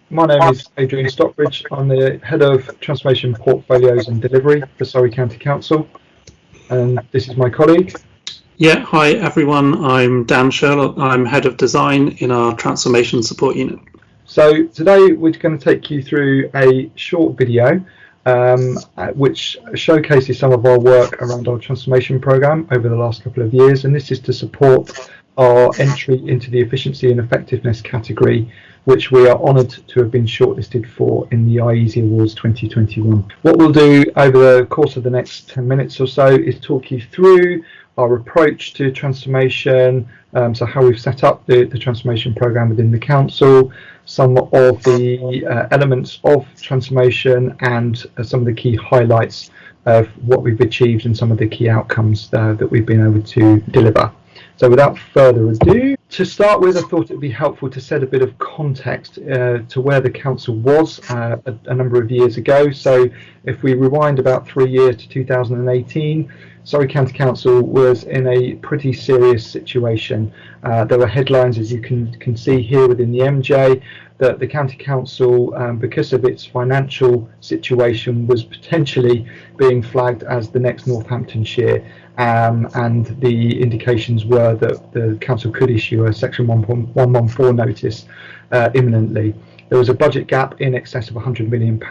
My name is Adrian Stockbridge. I'm the Head of Transformation Portfolios and Delivery for Surrey County Council, and this is my colleague. Yeah, hi everyone. I'm Dan Sherlock. I'm Head of Design in our Transformation Support Unit. So today we're going to take you through a short video which showcases some of our work around our transformation programme over the last couple of years, and this is to support our entry into the efficiency and effectiveness category, which we are honoured to have been shortlisted for in the iESE Awards 2021. What we'll do over the course of the next 10 minutes or so is talk you through our approach to transformation, so how we've set up the transformation programme within the council, some of the elements of transformation, and some of the key highlights of what we've achieved and some of the key outcomes that we've been able to deliver. So without further ado, to start with, I thought it would be helpful to set a bit of context to where the council was a number of years ago. So if we rewind about 3 years to 2018, Surrey County Council was in a pretty serious situation. There were headlines, as you can see here within the MJ, that the County Council, because of its financial situation, was potentially being flagged as the next Northamptonshire, and the indications were that the Council could issue a Section 114 notice imminently. There was a budget gap in excess of £100 million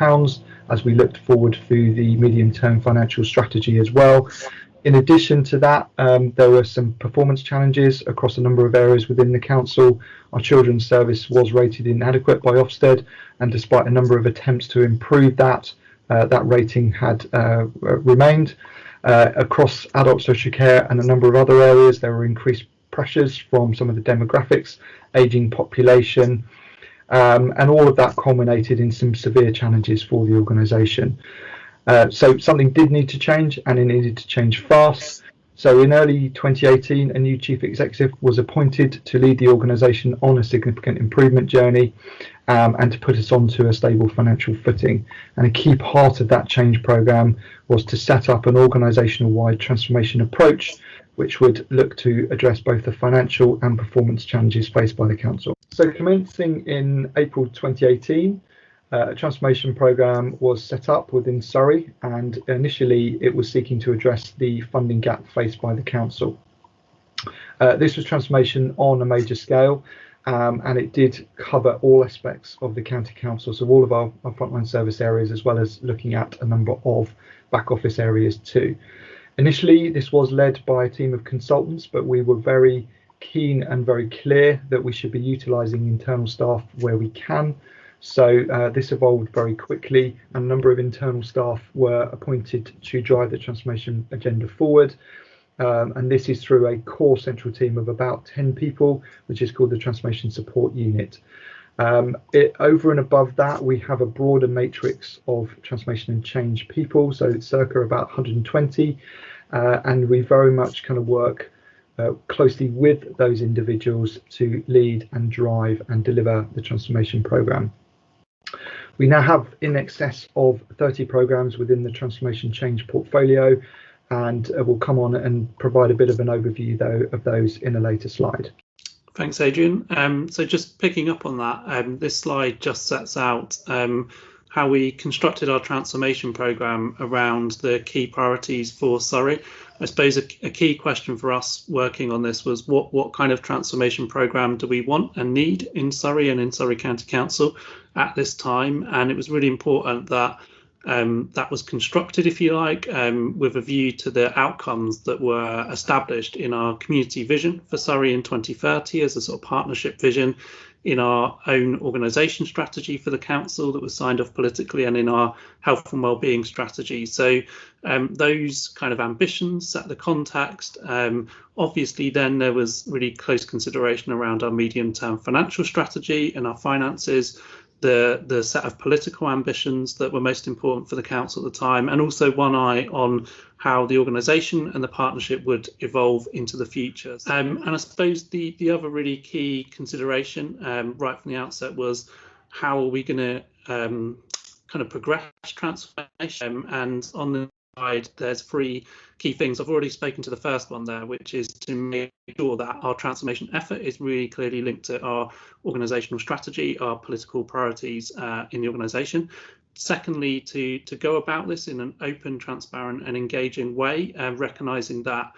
as we looked forward through the medium-term financial strategy as well. In addition to that, there were some performance challenges across a number of areas within the council. Our children's service was rated inadequate by Ofsted, and despite a number of attempts to improve that, that rating had remained. Across adult social care and a number of other areas, there were increased pressures from some of the demographics, ageing population, and all of that culminated in some severe challenges for the organisation. So something did need to change, and it needed to change fast. So in early 2018, a new chief executive was appointed to lead the organisation on a significant improvement journey, and to put us onto a stable financial footing. And a key part of that change programme was to set up an organisational-wide transformation approach, which would look to address both the financial and performance challenges faced by the council. So commencing in April 2018, a transformation programme was set up within Surrey, and initially it was seeking to address the funding gap faced by the council. This was transformation on a major scale, and it did cover all aspects of the county council, so all of our frontline service areas, as well as looking at a number of back office areas too. Initially, this was led by a team of consultants, but we were very keen and very clear that we should be utilising internal staff where we can. So this evolved very quickly, and a number of internal staff were appointed to drive the transformation agenda forward. And this is through a core central team of about 10 people, which is called the Transformation Support Unit. Over and above that, we have a broader matrix of transformation and change people, so it's circa about 120, and we very much kind of work closely with those individuals to lead and drive and deliver the transformation programme. We now have in excess of 30 programmes within the transformation change portfolio, and we'll come on and provide a bit of an overview though of those in a later slide. Thanks, Adrian. So just picking up on that, this slide just sets out how we constructed our transformation programme around the key priorities for Surrey. I suppose a key question for us working on this was what kind of transformation programme do we want and need in Surrey and in Surrey County Council at this time, and it was really important that that was constructed, if you like, with a view to the outcomes that were established in our community vision for Surrey in 2030 as a sort of partnership vision, in our own organisation strategy for the council that was signed off politically, and in our health and wellbeing strategy. So those kind of ambitions set the context. Obviously, then there was really close consideration around our medium-term financial strategy and our finances, the set of political ambitions that were most important for the council at the time, and also one eye on how the organisation and the partnership would evolve into the future. And I suppose the other really key consideration right from the outset was how are we going to kind of progress transformation, and on slide, there's 3 key things. I've already spoken to the first one there, which is to make sure that our transformation effort is really clearly linked to our organisational strategy, our political priorities in the organisation. Secondly, to go about this in an open, transparent and engaging way, recognising that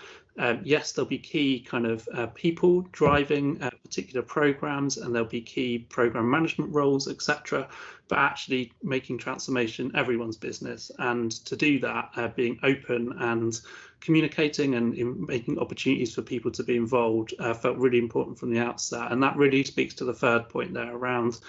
yes, there'll be key kind of people driving particular programmes, and there'll be key programme management roles, etc. But actually making transformation everyone's business, and to do that, being open and communicating and making opportunities for people to be involved felt really important from the outset. And that really speaks to the third point there around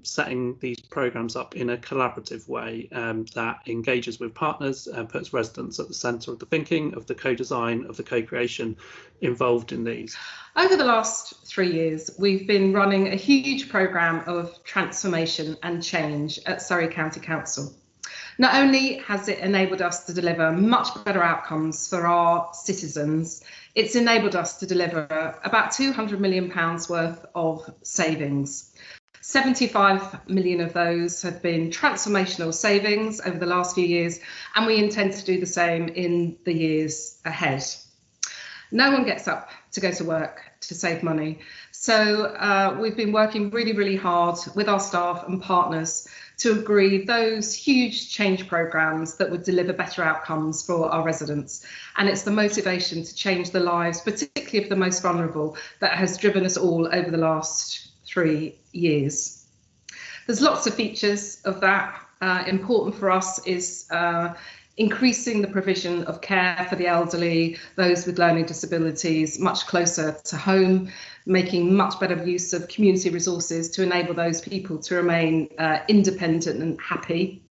setting these programmes up in a collaborative way that engages with partners and puts residents at the centre of the thinking, of the co-design, of the co-creation involved in these. Over the last 3 years, we've been running a huge programme of transformation and change at Surrey County Council. Not only has it enabled us to deliver much better outcomes for our citizens, it's enabled us to deliver about £200 million worth of savings. 75 million of those have been transformational savings over the last few years, and we intend to do the same in the years ahead. No one gets up to go to work to save money, so we've been working really hard with our staff and partners to agree those huge change programmes that would deliver better outcomes for our residents. And it's the motivation to change the lives, particularly of the most vulnerable, that has driven us all over the last 3 years. There's lots of features of that. Important for us is increasing the provision of care for the elderly, those with learning disabilities, much closer to home, making much better use of community resources to enable those people to remain independent and happy.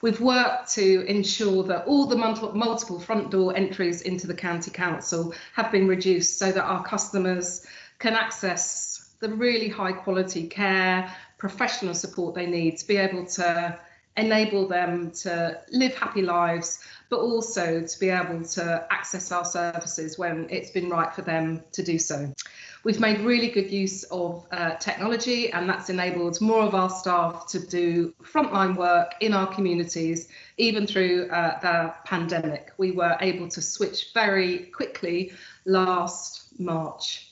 We've worked to ensure that all the multiple front door entries into the County Council have been reduced so that our customers can access the really high quality care, professional support they need to be able to enable them to live happy lives, but also to be able to access our services when it's been right for them to do so. We've made really good use of technology, and that's enabled more of our staff to do frontline work in our communities, even through the pandemic. We were able to switch very quickly last March.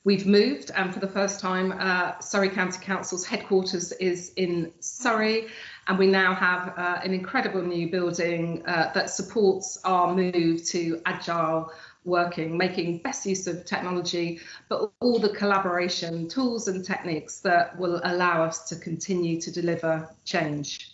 We've moved, and for the first time, Surrey County Council's headquarters is in Surrey, and we now have an incredible new building that supports our move to agile working, making best use of technology, but all the collaboration tools and techniques that will allow us to continue to deliver change.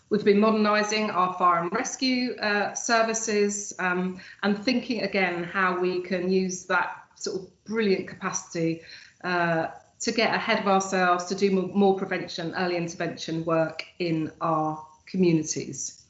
We've been modernising our fire and rescue services and thinking again how we can use that sort of brilliant capacity to get ahead of ourselves, to do more prevention, early intervention work in our communities.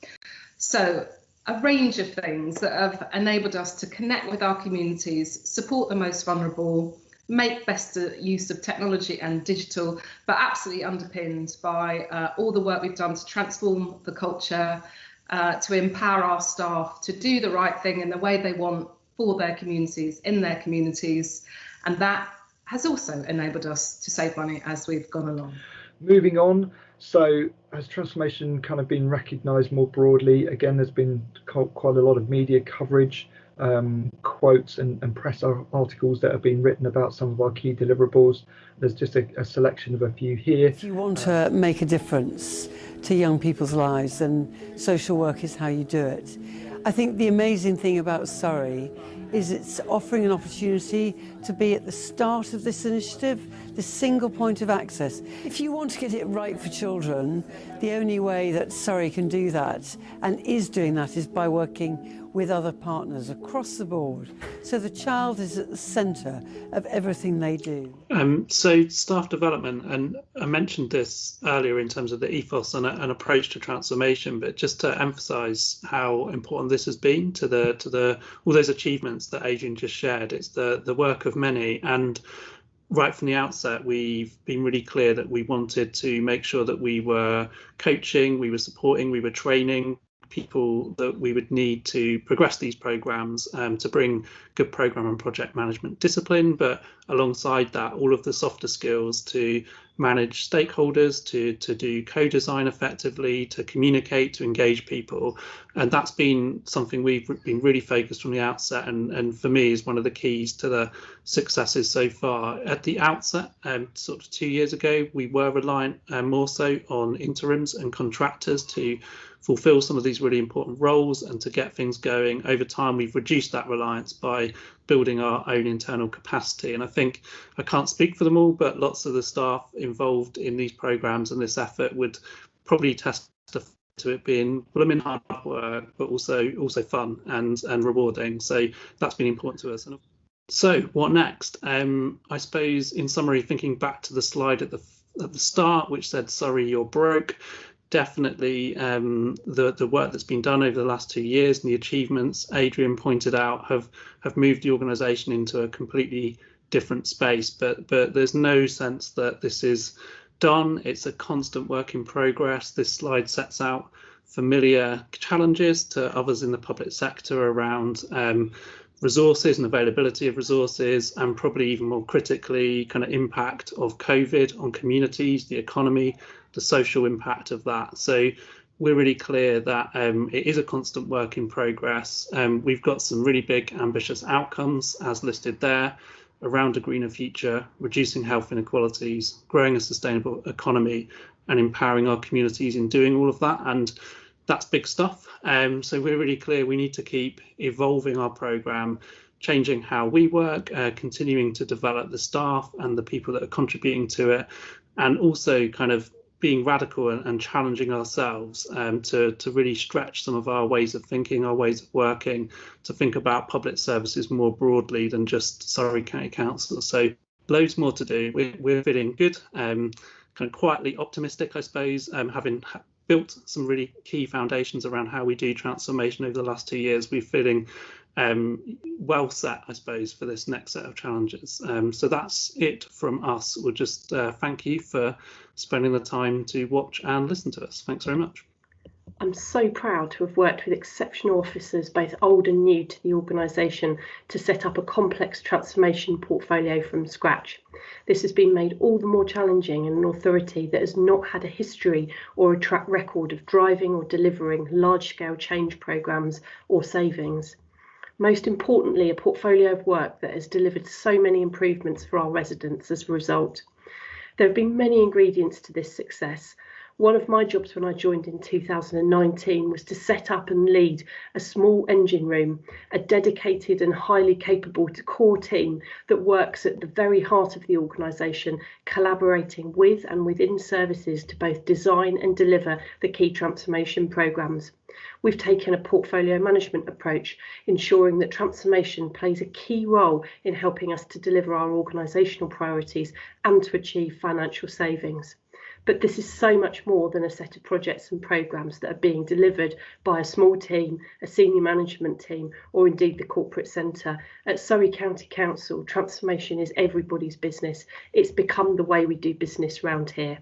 So a range of things that have enabled us to connect with our communities, support the most vulnerable, make best use of technology and digital, but absolutely underpinned by all the work we've done to transform the culture, to empower our staff to do the right thing in the way they want for their communities, in their communities, and that has also enabled us to save money as we've gone along. Moving on, so has transformation kind of been recognised more broadly? Again, there's been quite a lot of media coverage, quotes and press articles that have been written about some of our key deliverables. There's just a selection of a few here. If you want to make a difference to young people's lives, then social work is how you do it. I think the amazing thing about Surrey is it's offering an opportunity to be at the start of this initiative, the single point of access. If you want to get it right for children, the only way that Surrey can do that, and is doing that, is by working with other partners across the board. So the child is at the centre of everything they do. So staff development, and I mentioned this earlier in terms of the ethos and an approach to transformation, but just to emphasise how important this has been to the all those achievements that Adrian just shared. It's the work of many, and right from the outset we've been really clear that we wanted to make sure that we were coaching, we were supporting, we were training people that we would need to progress these programs, to bring good program and project management discipline, but alongside that, all of the softer skills to manage stakeholders, to do co-design effectively, to communicate, to engage people. And that's been something we've been really focused from the outset, and for me is one of the keys to the successes so far. At the outset, sort of 2 years ago, we were reliant more so on interims and contractors to fulfill some of these really important roles and to get things going. Over time, we've reduced that reliance by building our own internal capacity. And I think, I can't speak for them all, but lots of the staff involved in these programs and this effort would probably testify to it being, well, I mean, hard work, but also fun and rewarding. So that's been important to us. So what next? I suppose, in summary, thinking back to the slide at the start, which said, "Sorry, you're broke." Definitely the work that's been done over the last 2 years and the achievements Adrian pointed out have moved the organisation into a completely different space. But there's no sense that this is done. It's a constant work in progress. This slide sets out familiar challenges to others in the public sector around resources and availability of resources, and probably even more critically, kind of impact of COVID on communities, the economy, the social impact of that. So we're really clear that it is a constant work in progress. We've got some really big ambitious outcomes as listed there around a greener future, reducing health inequalities, growing a sustainable economy, and empowering our communities in doing all of that. And that's big stuff. So we're really clear we need to keep evolving our programme, changing how we work, continuing to develop the staff and the people that are contributing to it, and also kind of being radical and challenging ourselves to really stretch some of our ways of thinking, our ways of working, to think about public services more broadly than just Surrey County Council. So loads more to do. We're feeling good, kind of quietly optimistic, I suppose, having built some really key foundations around how we do transformation over the last 2 years. We're feeling well set, I suppose, for this next set of challenges. So that's it from us. We'll just thank you for spending the time to watch and listen to us. Thanks very much. I'm so proud to have worked with exceptional officers, both old and new to the organisation, to set up a complex transformation portfolio from scratch. This has been made all the more challenging in an authority that has not had a history or a track record of driving or delivering large-scale change programmes or savings. Most importantly, a portfolio of work that has delivered so many improvements for our residents as a result. There have been many ingredients to this success. One of my jobs when I joined in 2019 was to set up and lead a small engine room, a dedicated and highly capable core team that works at the very heart of the organisation, collaborating with and within services to both design and deliver the key transformation programmes. We've taken a portfolio management approach, ensuring that transformation plays a key role in helping us to deliver our organisational priorities and to achieve financial savings. But this is so much more than a set of projects and programmes that are being delivered by a small team, a senior management team, or indeed the corporate centre. At Surrey County Council, transformation is everybody's business. It's become the way we do business round here.